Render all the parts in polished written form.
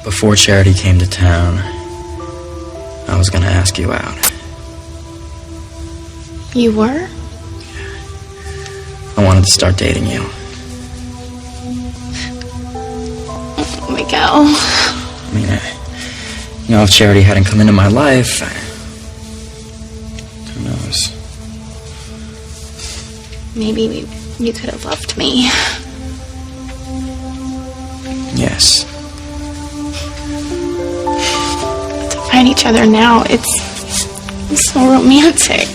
Before Charity came to town, I was gonna ask you out. You were? I wanted to start dating you. Miguel. I mean, if Charity hadn't come into my life, who knows? Maybe you could have loved me. Yes. To find each other now, it's so romantic.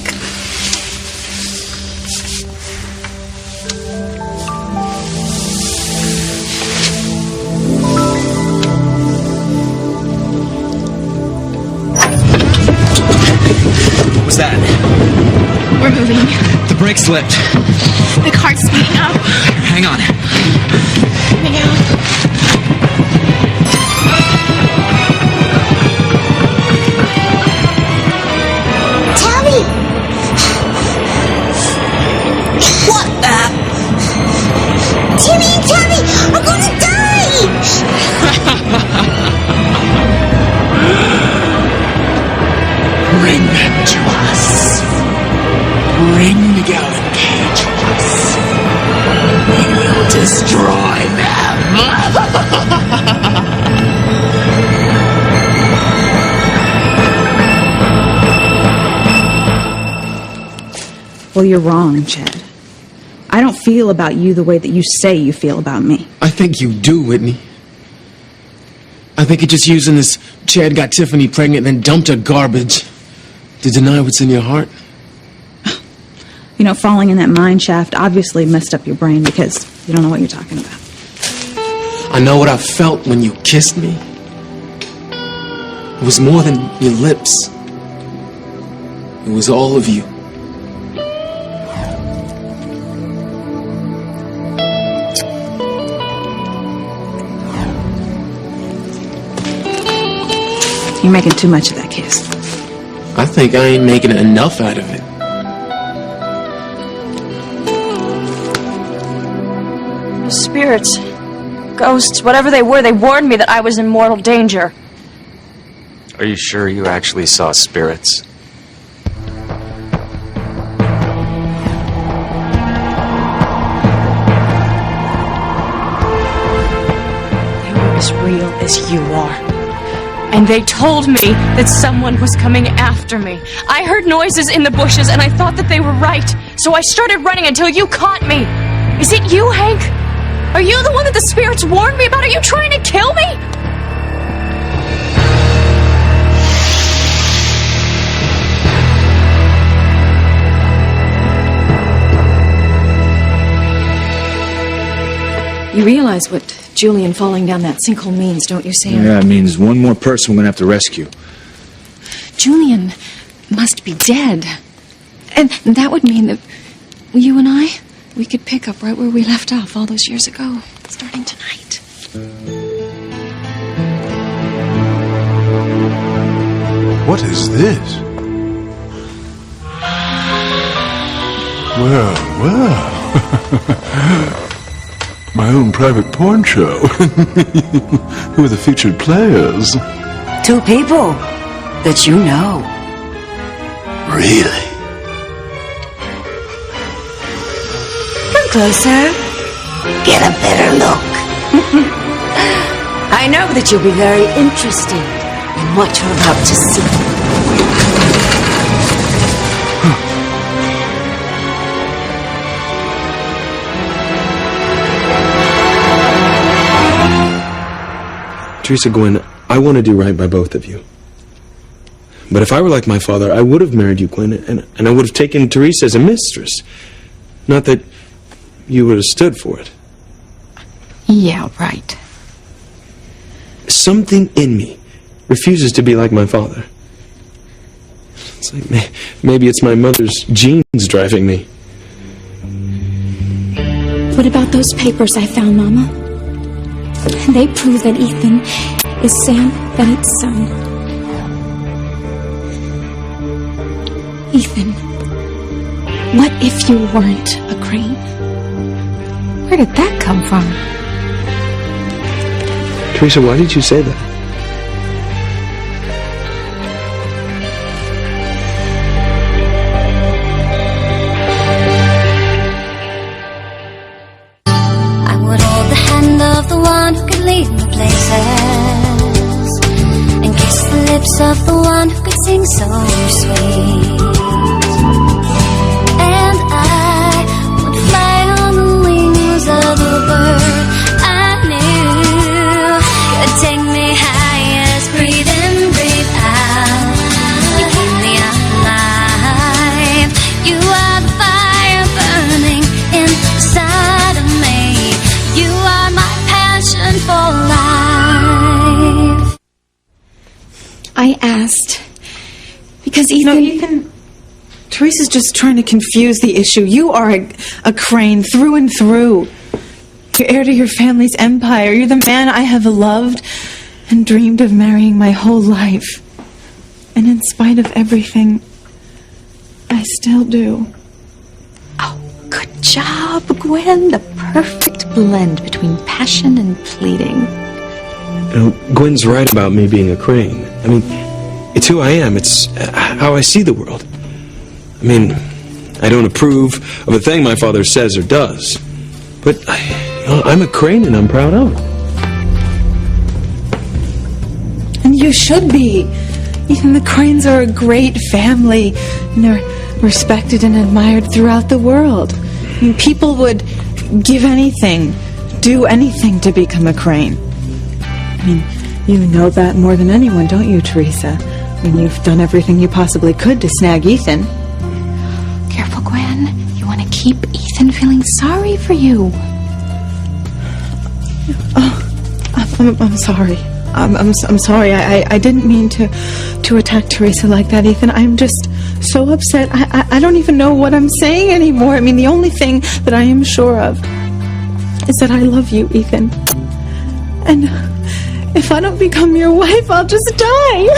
What was that? We're moving. The brake slipped. The car's speeding up. Hang on. Miguel. Tabby! What the? Timmy and Tabby are gonna die! Bring them to us. Bring Miguel and Kay to us. We will destroy them. Well, you're wrong, Chad. I don't feel about you the way that you say you feel about me. I think you do, Whitney. I think you're just using this Chad got Tiffany pregnant and then dumped her garbage to deny what's in your heart. You know, falling in that mine shaft obviously messed up your brain because you don't know what you're talking about. I know what I felt when you kissed me. It was more than your lips. It was all of you. You're making too much of that kiss. I think I ain't making enough out of it. The spirits, ghosts, whatever they were, they warned me that I was in mortal danger. Are you sure you actually saw spirits? They were as real as you are. And they told me that someone was coming after me. I heard noises in the bushes and I thought that they were right. So I started running until you caught me. Is it you, Hank? Are you the one that the spirits warned me about? Are you trying to kill me? You realize what Julian falling down that sinkhole means, don't you, Sam? Yeah, it means one more person we're gonna have to rescue. Julian must be dead. And that would mean that you and I, we could pick up right where we left off all those years ago, starting tonight. What is this? Well, well. My own private porn show. Who are the featured players? 2 people that you know. Really? Come closer. Get a better look. I know that you'll be very interested in what you're about to see. Teresa, Gwen, I want to do right by both of you. But if I were like my father, I would have married you, Gwen, and I would have taken Teresa as a mistress. Not that you would have stood for it. Yeah, right. Something in me refuses to be like my father. It's like maybe it's my mother's genes driving me. What about those papers I found, Mama? They prove that Ethan is Sam Bennett's son. Ethan, what if you weren't a Crane? Where did that come from? Teresa, why did you say that? voice of the one who could sing so sweet. And I would fly on the wings of a bird I knew could take me highest. Breathe in, breathe out. You keep me alive. You are the fire burning inside of me. You are my passion for life. I asked because Ethan... No, Ethan... Teresa's just trying to confuse the issue. You are a Crane through and through. You're heir to your family's empire. You're the man I have loved and dreamed of marrying my whole life. And in spite of everything, I still do. Oh, good job, Gwen. The perfect blend between passion and pleading. You know, Gwen's right about me being a Crane. I mean, it's who I am. It's how I see the world. I mean, I don't approve of a thing my father says or does. But I'm a Crane and I'm proud of it. And you should be. Ethan, the Cranes are a great family. And they're respected and admired throughout the world. I mean, people would give anything, do anything to become a Crane. I mean, you know that more than anyone, don't you, Teresa? I mean, you've done everything you possibly could to snag Ethan. Careful, Gwen. You want to keep Ethan feeling sorry for you. Oh, I'm sorry. I'm sorry. I didn't mean to attack Teresa like that, Ethan. I'm just so upset. I don't even know what I'm saying anymore. I mean, the only thing that I am sure of is that I love you, Ethan. And if I don't become your wife, I'll just die.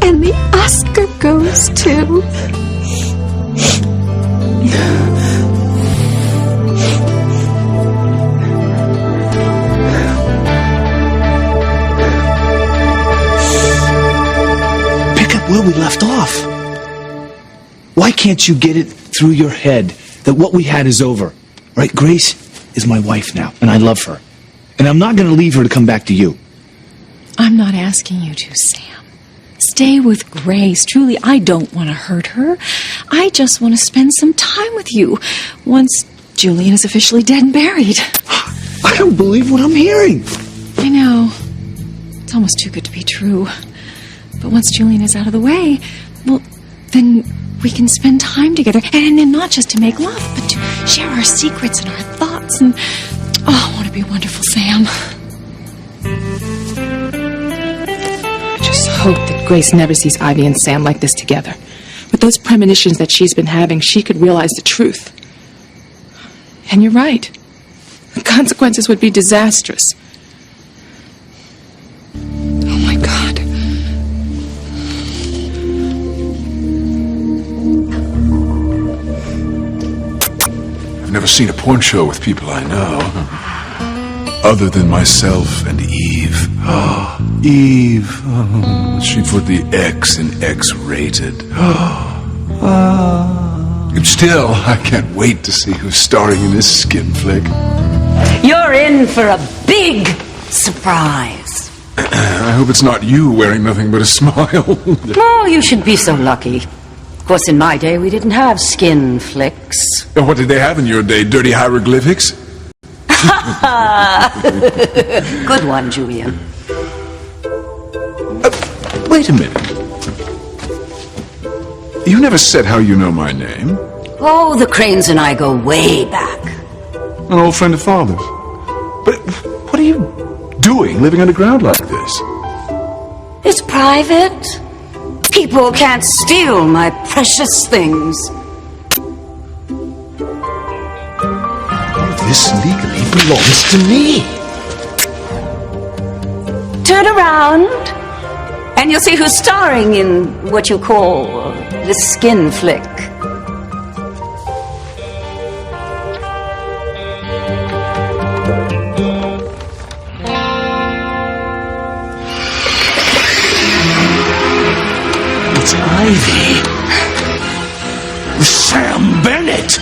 And the Oscar goes to... Pick up where we left off. Why can't you get it through your head that what we had is over? Right? Grace is my wife now, and I love her. And I'm not going to leave her to come back to you. I'm not asking you to, Sam. Stay with Grace. Truly, I don't want to hurt her. I just want to spend some time with you once Julian is officially dead and buried. I don't believe what I'm hearing. I know. It's almost too good to be true. But once Julian is out of the way, well, then we can spend time together. And not just to make love, but to share our secrets and our thoughts. And, oh, won't it be wonderful, Sam? I just hope that Grace never sees Ivy and Sam like this together. With those premonitions that she's been having, she could realize the truth. And you're right. The consequences would be disastrous. Oh, my God. I've never seen a porn show with people I know. Other than myself and Eve. Oh, Eve. Oh, she put the X in X-rated. And still, I can't wait to see who's starring in this skin flick. You're in for a big surprise. I hope it's not you wearing nothing but a smile. Oh, you should be so lucky. Of course, in my day, we didn't have skin flicks. What did they have in your day? Dirty hieroglyphics? Good one, Julian. Wait a minute. You never said how you know my name. Oh, the Cranes and I go way back. An old friend of father's. But what are you doing living underground like this? It's private. People can't steal my precious things. This legally belongs to me. Turn around, and you'll see who's starring in what you call the skin flick. It's Ivy. Sam Bennett.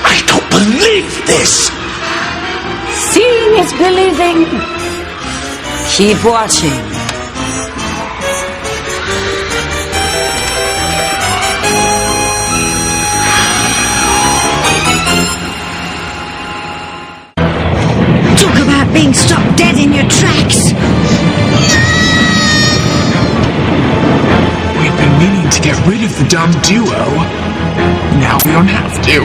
I don't believe this. Seeing is believing. Keep watching. Talk about being stopped dead in your tracks. We've been meaning to get rid of the dumb duo. Now we don't have to.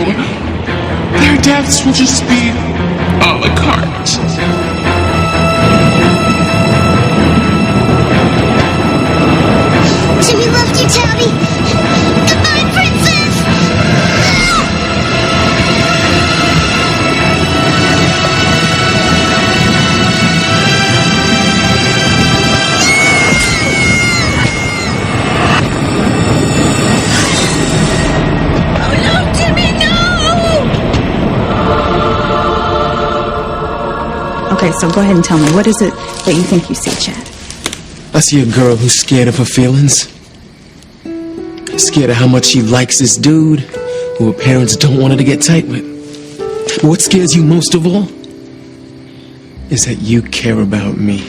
Their deaths will just be a la carte. Jimmy loved you, Tabby. Goodbye, Princess. Oh no, Jimmy, no! Okay, so go ahead and tell me, what is it that you think you see, Chad? I see a girl who's scared of her feelings. Scared of how much she likes this dude who her parents don't want her to get tight with. But what scares you most of all is that you care about me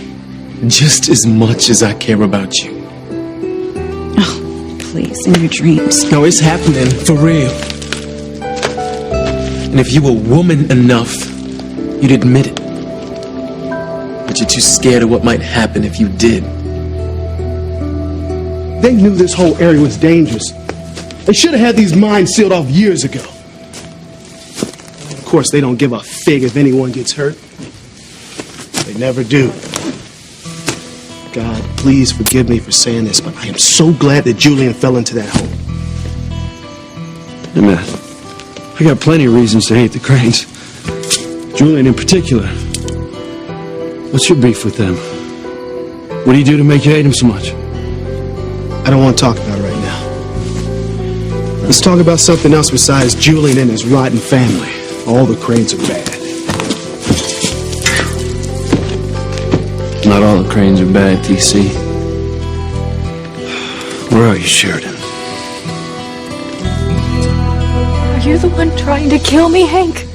just as much as I care about you. Oh, please, in your dreams. No, it's happening, for real. And if you were woman enough, you'd admit it. But you're too scared of what might happen if you did. They knew this whole area was dangerous. They should have had these mines sealed off years ago. Of course, they don't give a fig if anyone gets hurt. They never do. God, please forgive me for saying this, but I am so glad that Julian fell into that hole. Hey, man, I got plenty of reasons to hate the Cranes. Julian in particular. What's your beef with them? What do you do to make you hate him so much? I don't want to talk about it right now. Let's talk about something else besides Julian and his rotten family. All the Cranes are bad. Not all the Cranes are bad, TC. Where are you, Sheridan? Are you the one trying to kill me, Hank?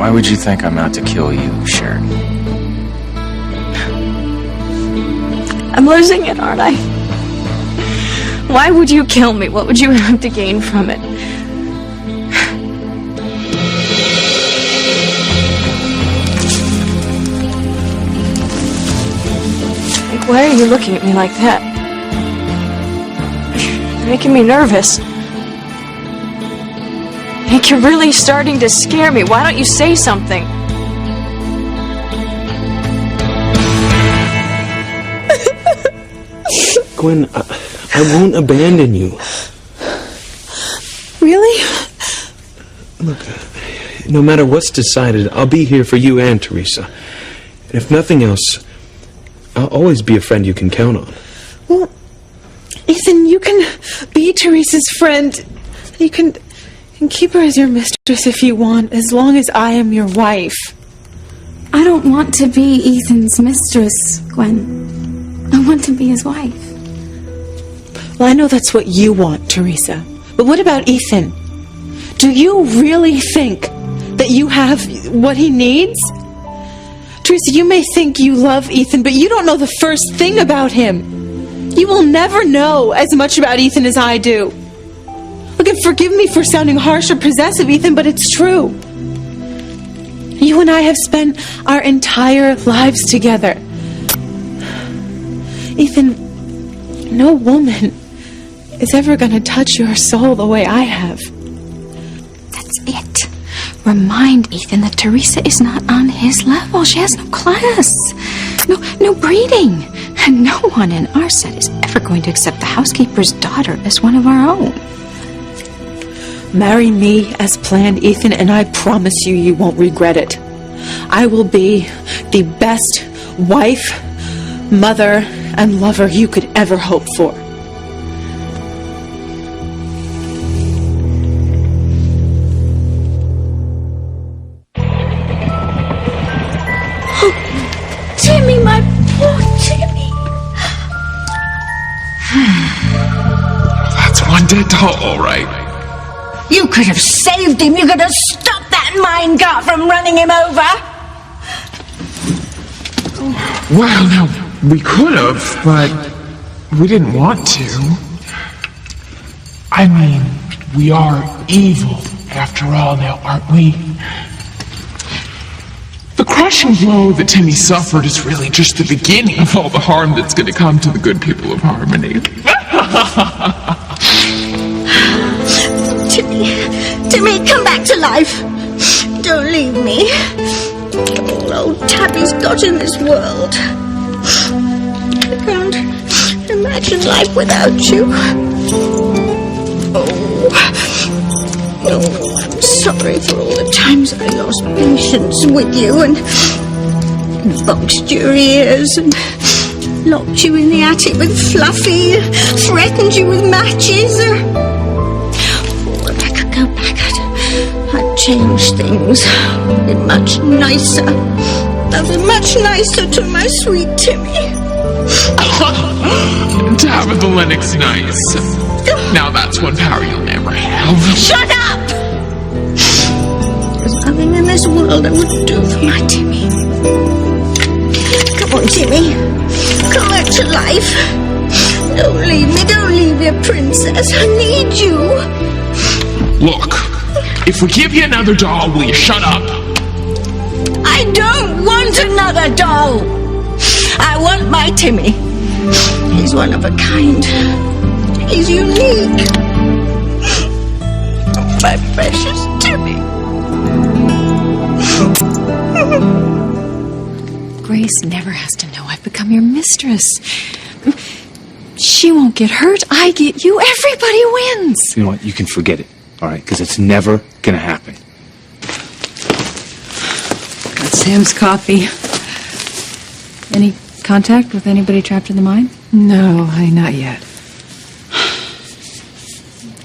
Why would you think I'm out to kill you, Sheridan? I'm losing it, aren't I? Why would you kill me? What would you have to gain from it? Like, why are you looking at me like that? You're making me nervous. Hank, you're really starting to scare me. Why don't you say something? Gwen, I won't abandon you. Really? Look, no matter what's decided, I'll be here for you and Teresa. And if nothing else, I'll always be a friend you can count on. Well, Ethan, you can be Teresa's friend. You can keep her as your mistress if you want, as long as I am your wife. I don't want to be Ethan's mistress, Gwen. I want to be his wife. Well, I know that's what you want, Teresa. But what about Ethan? Do you really think that you have what he needs? Teresa, you may think you love Ethan, but you don't know the first thing about him. You will never know as much about Ethan as I do. Look, and forgive me for sounding harsh or possessive, Ethan, but it's true. You and I have spent our entire lives together. Ethan, no woman is ever going to touch your soul the way I have. That's it. Remind Ethan that Teresa is not on his level. She has no class, no breeding. And no one in our set is ever going to accept the housekeeper's daughter as one of our own. Marry me as planned, Ethan, and I promise you, you won't regret it. I will be the best wife, mother, and lover you could ever hope for. Timmy, my poor Timmy. That's one dead doll, all right. You could have saved him. You could have stopped that minecart from running him over. Well, now, we could have, but we didn't want to. I mean, we are evil, after all, now, aren't we? The crushing blow that Timmy suffered is really just the beginning of all the harm that's going to come to the good people of Harmony. Timmy, come back to life. Don't leave me. All old Tabby's got in this world. I can't imagine life without you. Oh, I'm sorry for all the times I lost patience with you and boxed your ears and locked you in the attic with Fluffy, threatened you with matches. If I could go back, I'd change things. Be much nicer. I'd be much nicer to my sweet Timmy. Tabitha Lennox nice. Now that's one power you'll never have. Shut up! There's nothing in this world I would do for my Timmy. Come on, Timmy. Come back to life. Don't leave me. Don't leave your princess. I need you. Look, if we give you another doll, will you shut up? I don't want another doll. I want my Timmy. He's one of a kind. He's unique. My precious Timmy. Grace never has to know I've become your mistress. She won't get hurt. I get you. Everybody wins. You know what? You can forget it, all right? Because it's never going to happen. Got Sam's coffee. Any contact with anybody trapped in the mine? No, not yet.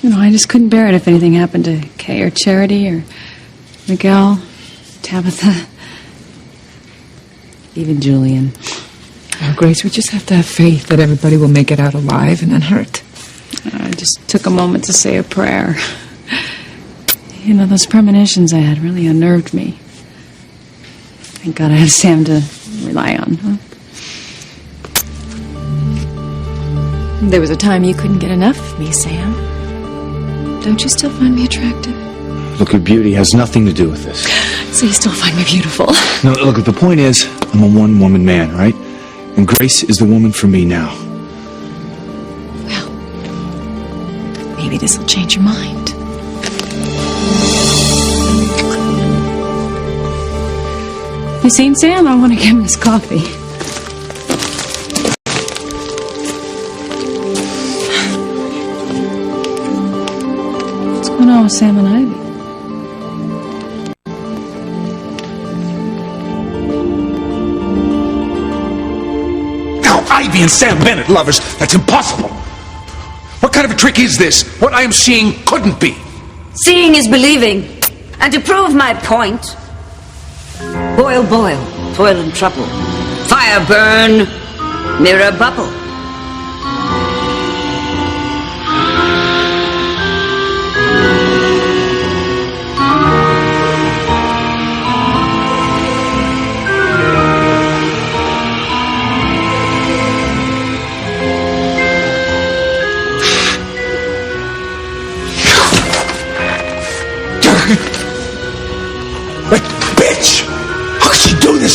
You know, I just couldn't bear it if anything happened to Kay or Charity or Miguel, Tabitha, even Julian. Oh, Grace, we just have to have faith that everybody will make it out alive and unhurt. I just took a moment to say a prayer. You know, those premonitions I had really unnerved me. Thank God I have Sam to rely on, huh? There was a time you couldn't get enough of me, Sam. Don't you still find me attractive? Look, your beauty has nothing to do with this. So you still find me beautiful? No, look, the point is, I'm a one-woman man, right? And Grace is the woman for me now. Well, maybe this will change your mind. You seen Sam? I want to give him his coffee. What's going on with Sam and Ivy? Ivy and Sam Bennett lovers. That's impossible. What kind of a trick is this? What I am seeing couldn't be. Seeing is believing. And to prove my point, boil, boil, toil and trouble. Fire burn, mirror bubble.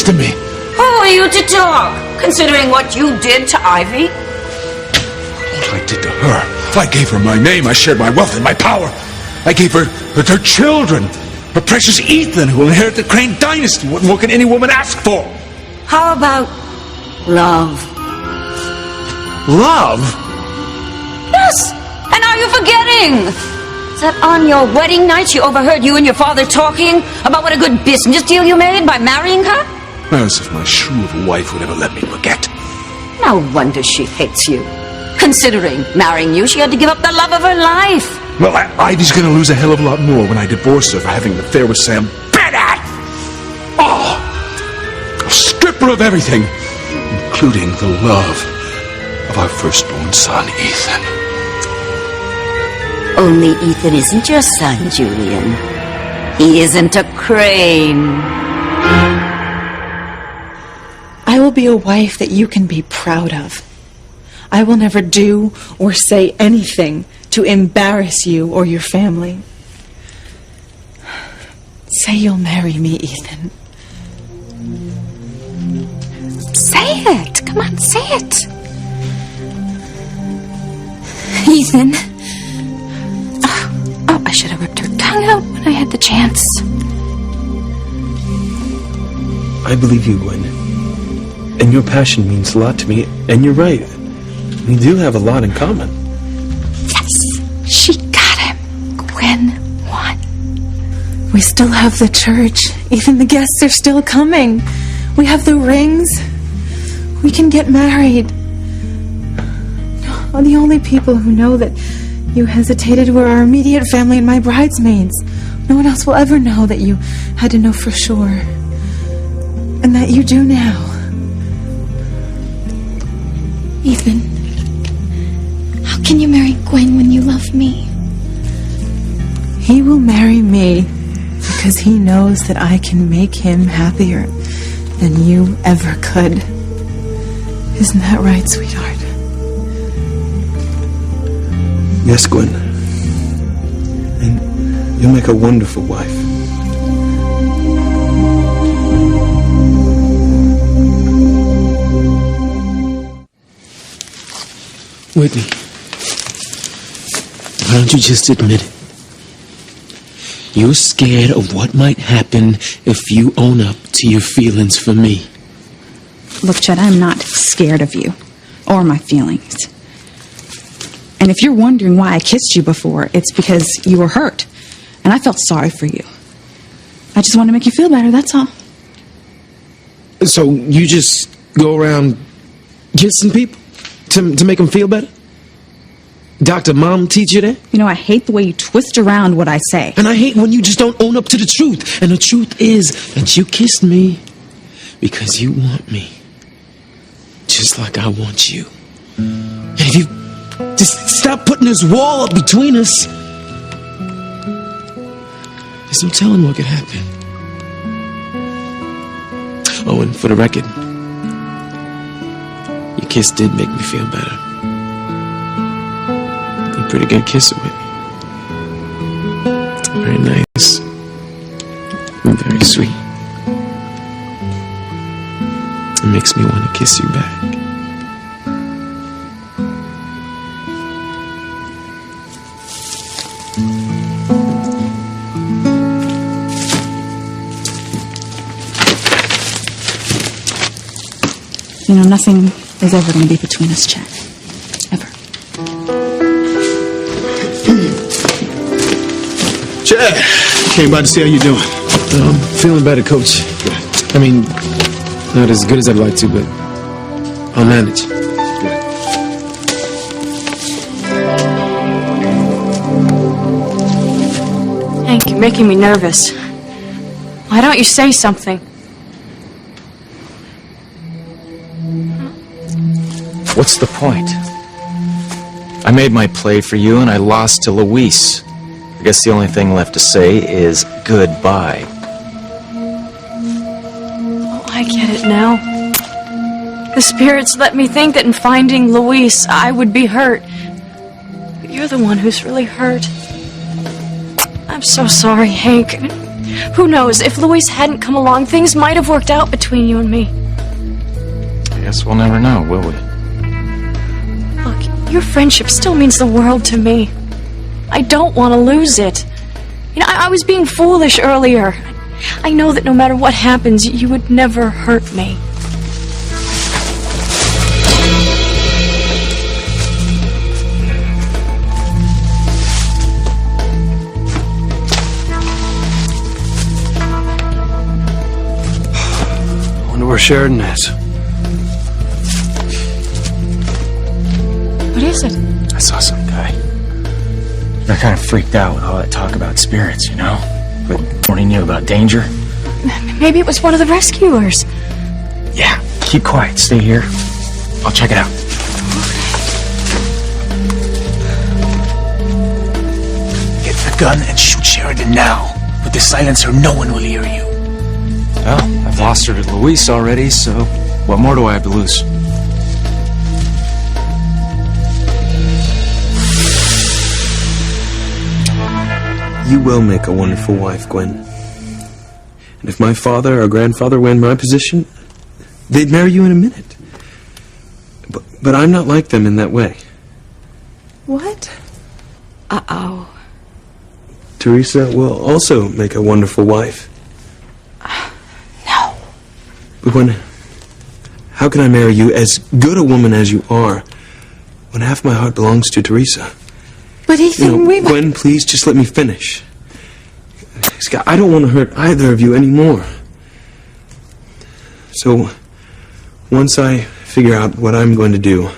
To me. Who are you to talk, considering what you did to Ivy? What I did to her. I gave her my name, I shared my wealth and my power. I gave her children, her precious Ethan, who will inherit the Crane dynasty. What more can any woman ask for? How about love? Love? Yes, and are you forgetting that on your wedding night she overheard you and your father talking about what a good business deal you made by marrying her? As if my shrew of a wife would ever let me forget. No wonder she hates you. Considering marrying you, she had to give up the love of her life. Well, Ivy's gonna lose a hell of a lot more when I divorce her for having an affair with Sam Bennett! Oh! I'll strip her of everything, including the love of our firstborn son, Ethan. Only Ethan isn't your son, Julian. He isn't a crane. I will be a wife that you can be proud of. I will never do or say anything to embarrass you or your family. Say you'll marry me, Ethan. Say it. Come on, say it. Ethan. Oh, I should have ripped her tongue out when I had the chance. I believe you, Gwen. And your passion means a lot to me. And you're right. We do have a lot in common. Yes, she got him. Gwen won. We still have the church. Ethan, the guests are still coming. We have the rings. We can get married. The only people who know that you hesitated were our immediate family and my bridesmaids. No one else will ever know that you had to know for sure. And that you do now. Ethan, how can you marry Gwen when you love me? He will marry me because he knows that I can make him happier than you ever could. Isn't that right, sweetheart? Yes, Gwen. And you'll make a wonderful wife. Whitney, why don't you just admit it? You're scared of what might happen if you own up to your feelings for me. Look, Chet, I'm not scared of you or my feelings. And if you're wondering why I kissed you before, it's because you were hurt. And I felt sorry for you. I just wanted to make you feel better, that's all. So you just go around kissing people to make them feel better? Dr. Mom teach you that? You know, I hate the way you twist around what I say. And I hate when you just don't own up to the truth. And the truth is that you kissed me because you want me. Just like I want you. And if you just stop putting this wall up between us, there's no telling what could happen. Oh, and for the record, your kiss did make me feel better. You're a pretty good kisser with me. Very nice. And very sweet. It makes me want to kiss you back. You know, nothing is ever going to be between us, Chet. Ever. Chad, came by to see how you're doing. I'm feeling better, Coach. I mean, not as good as I'd like to, but I'll manage. Hank, you're making me nervous. Why don't you say something? What's the point? I made my play for you and I lost to Luis. I guess the only thing left to say is goodbye. Oh, I get it now. The spirits let me think that in finding Luis, I would be hurt. But you're the one who's really hurt. I'm so sorry, Hank. Who knows, if Luis hadn't come along, things might have worked out between you and me. I guess we'll never know, will we? Look, your friendship still means the world to me. I don't want to lose it. You know, I was being foolish earlier. I know that no matter what happens, you would never hurt me. I wonder where Sheridan is. What is it? I saw some guy. They're kind of freaked out with all that talk about spirits, you know? But warning you about danger. Maybe it was one of the rescuers. Yeah, keep quiet. Stay here. I'll check it out. Okay. gun and shoot Sheridan now. With the silencer, no one will hear you. Well, I've lost her to Luis already, so what more do I have to lose? You will make a wonderful wife, Gwen. And if my father or grandfather were in my position, they'd marry you in a minute. But I'm not like them in that way. What? Uh-oh. Teresa will also make a wonderful wife. No. But Gwen, how can I marry you, as good a woman as you are, when half my heart belongs to Teresa? But Ethan, Gwen, please just let me finish. Scott, I don't want to hurt either of you anymore. So, once I figure out what I'm going to do,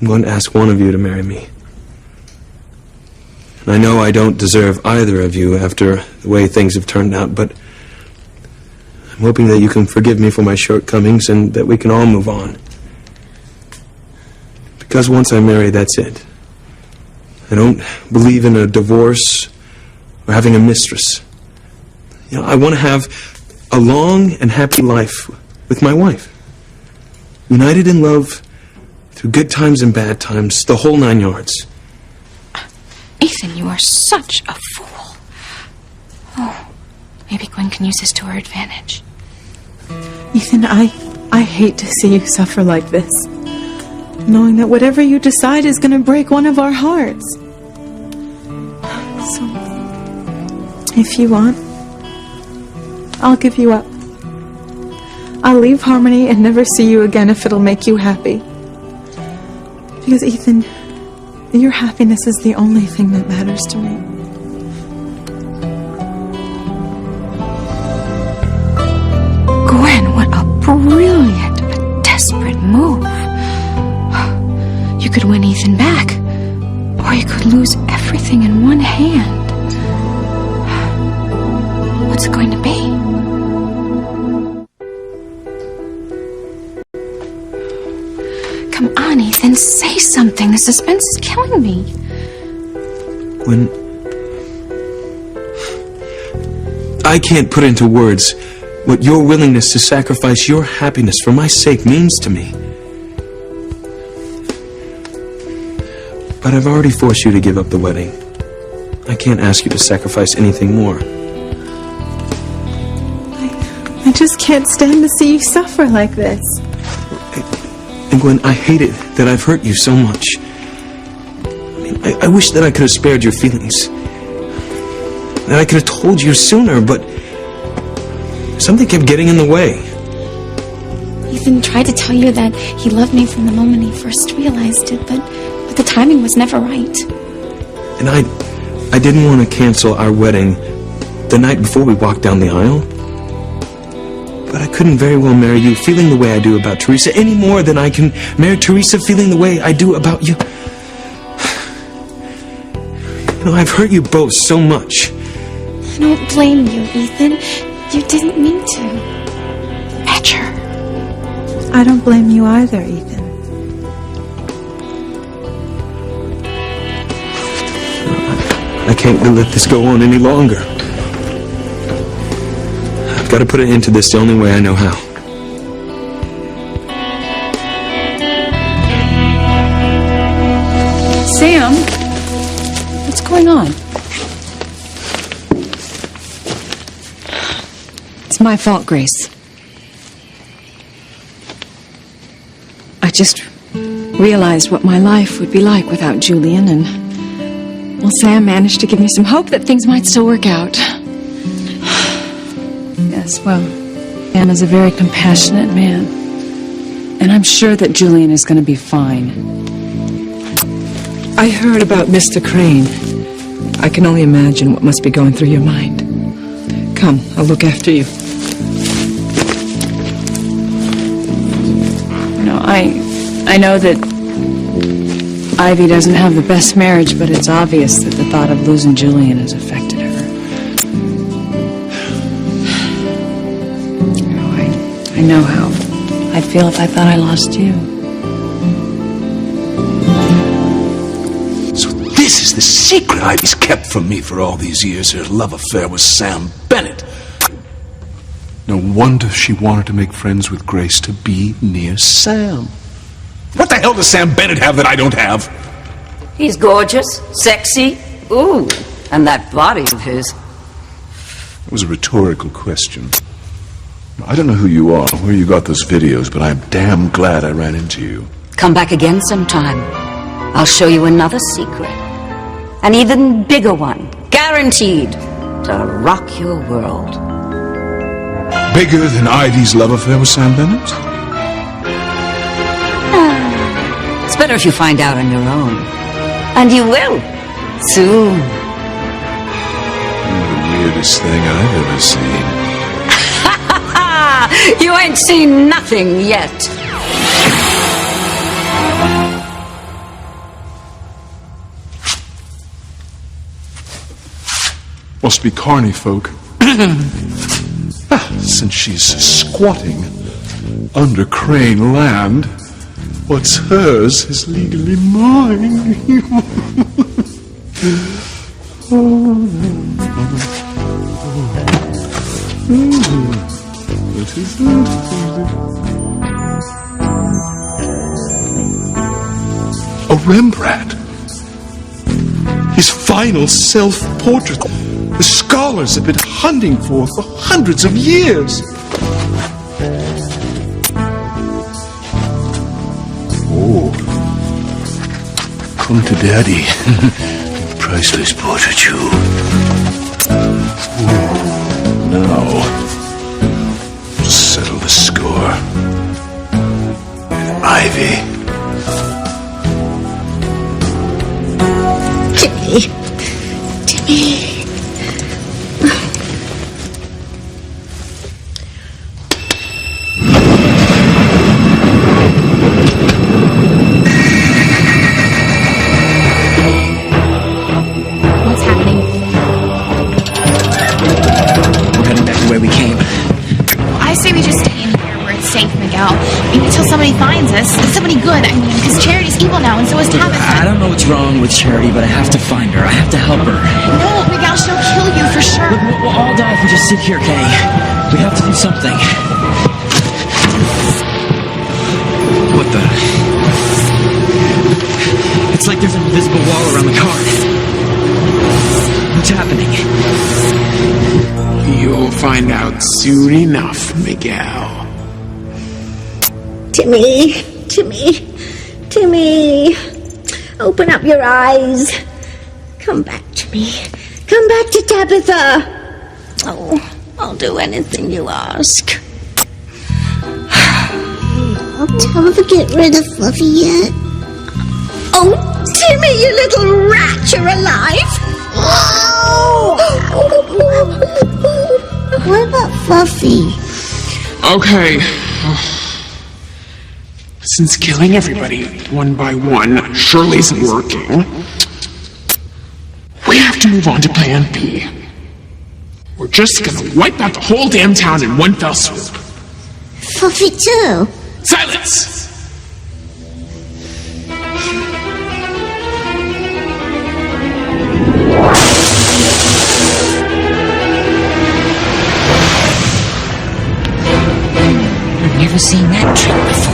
I'm going to ask one of you to marry me. And I know I don't deserve either of you after the way things have turned out, but I'm hoping that you can forgive me for my shortcomings and that we can all move on. Because once I'm married, that's it. I don't believe in a divorce or having a mistress. You know, I want to have a long and happy life with my wife. United in love, through good times and bad times, the whole 9 yards. Ethan, you are such a fool. Oh, maybe Gwen can use this to her advantage. Ethan, I hate to see you suffer like this, knowing that whatever you decide is going to break one of our hearts. So, if you want, I'll give you up. I'll leave Harmony and never see you again if it'll make you happy. Because, Ethan, your happiness is the only thing that matters to me. Gwen, what a brilliant, a desperate move. You could win Ethan back, or you could lose everything in one hand. What's it going to be? Come on, Ethan, say something. The suspense is killing me. When I can't put into words what your willingness to sacrifice your happiness for my sake means to me. But I've already forced you to give up the wedding. I can't ask you to sacrifice anything more. I just can't stand to see you suffer like this. And Gwen, I hate it that I've hurt you so much. I wish that I could have spared your feelings. That I could have told you sooner, but something kept getting in the way. Ethan tried to tell you that he loved me from the moment he first realized it, but the timing was never right. And I didn't want to cancel our wedding the night before we walked down the aisle. But I couldn't very well marry you feeling the way I do about Teresa any more than I can marry Teresa feeling the way I do about you. You know, I've hurt you both so much. I don't blame you, Ethan. You didn't mean to. Badger. I don't blame you either, Ethan. I can't let this go on any longer. I've got to put an end to this the only way I know how. Sam, what's going on? It's my fault, Grace. I just realized what my life would be like without Julian, and, well, Sam managed to give me some hope that things might still work out. Yes, well, Sam is a very compassionate man, and I'm sure that Julian is going to be fine. I heard about Mr. Crane. I can only imagine what must be going through your mind. Come, I'll look after you. No, I know that Ivy doesn't have the best marriage, but it's obvious that the thought of losing Julian has affected her. I know how I'd feel if I thought I lost you. So this is the secret Ivy's kept from me for all these years? Her love affair with Sam Bennett. No wonder she wanted to make friends with Grace to be near Sam. What the hell does Sam Bennett have that I don't have? He's gorgeous, sexy, ooh, and that body of his. It was a rhetorical question. I don't know who you are, where you got those videos, but I'm damn glad I ran into you. Come back again sometime. I'll show you another secret. An even bigger one, guaranteed to rock your world. Bigger than Ivy's love affair with Sam Bennett? It's better if you find out on your own. And you will, soon. You're the weirdest thing I've ever seen. You ain't seen nothing yet. Must be carny folk. Since she's squatting under Crane land, what's hers is legally mine. What is that? A Rembrandt. His final self-portrait. The scholars have been hunting for hundreds of years. Oh. Come to Daddy. Priceless portraiture. Now, settle the score. Ivy. Timmy. What's happening? We're heading back to where we came. I say we just stay in here where it's safe, Miguel. Maybe until somebody finds us. Somebody good, I mean, because Charity's evil now, and so is Tabitha. I don't know what's wrong with Charity, but I have to find her. I have to help her. No, Miguel, she'll kill you for sure. Look, we'll all die if we just sit here, Kay. We have to do something. What the? It's like there's an invisible wall around the car. What's happening? You'll find out soon enough, Miguel. Timmy, open up your eyes. Come back to me. Come back to Tabitha. Oh, I'll do anything you ask. I'll never get rid of Fluffy yet. Oh, Timmy, you little rat, you're alive. What about Fluffy? Okay. Since killing everybody one by one surely isn't working, we have to move on to Plan B. We're just gonna wipe out the whole damn town in one fell swoop. Fluffy too. Silence! I've never seen that trick before.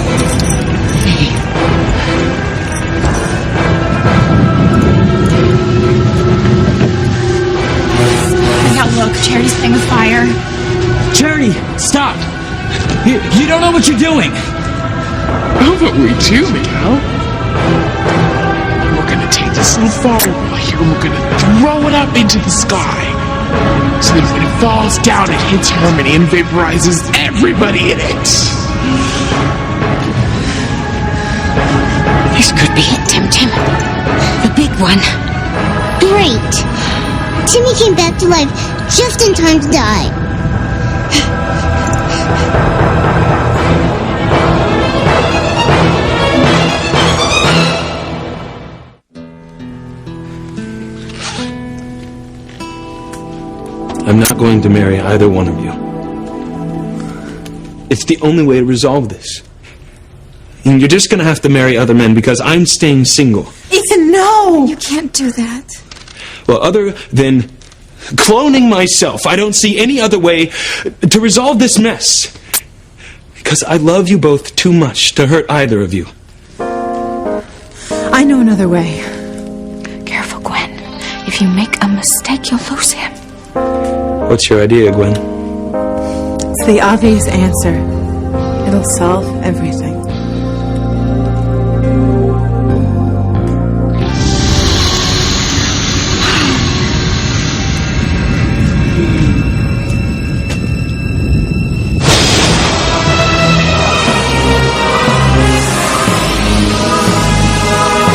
Miguel, look, Charity's playing with fire. Charity, stop! You don't know what you're doing! Oh, but we do, Miguel. We're gonna take this little fireball here and we're gonna throw it up into the sky. So that when it falls down, it hits Harmony and vaporizes everybody in it. This could be it, Tim. The big one. Great. Timmy came back to life just in time to die. I'm not going to marry either one of you. It's the only way to resolve this. And you're just gonna have to marry other men because I'm staying single. Ethan, no! You can't do that. Well, other than cloning myself, I don't see any other way to resolve this mess. Because I love you both too much to hurt either of you. I know another way. Careful, Gwen. If you make a mistake, you'll lose him. What's your idea, Gwen? It's the obvious answer. It'll solve everything.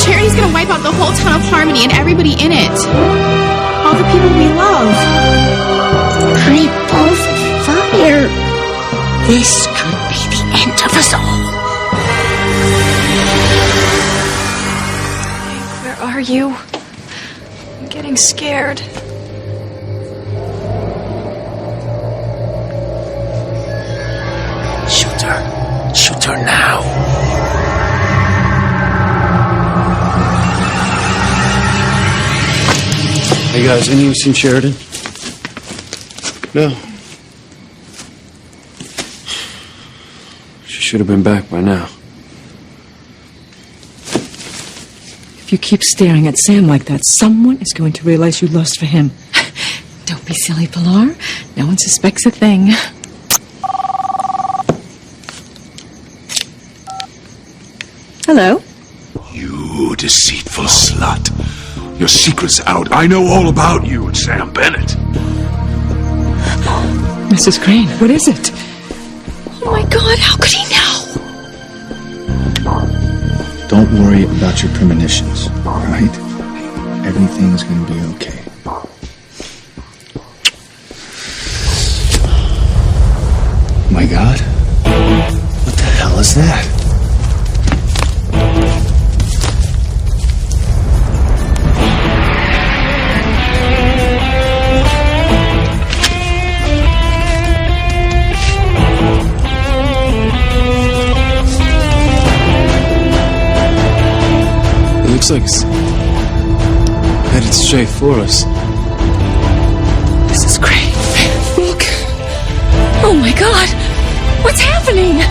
Charity's gonna wipe out the whole town of Harmony and everybody in it. All the people we love. I both fire. This could be the end of us all. Where are you? I'm getting scared. Shoot her. Shoot her now. Hey guys, any of you seen Sheridan? No. She should have been back by now. If you keep staring at Sam like that, someone is going to realize you lust for him. Don't be silly, Pilar. No one suspects a thing. Hello? You deceitful slut. Your secret's out. I know all about you and Sam Bennett. Mrs. Crane, what is it? Oh my God, how could he know? Don't worry about your premonitions, all right? Everything's gonna be okay. My God. What the hell is that? Looks like it's headed straight for us. This is great. Look. Oh my God. What's happening?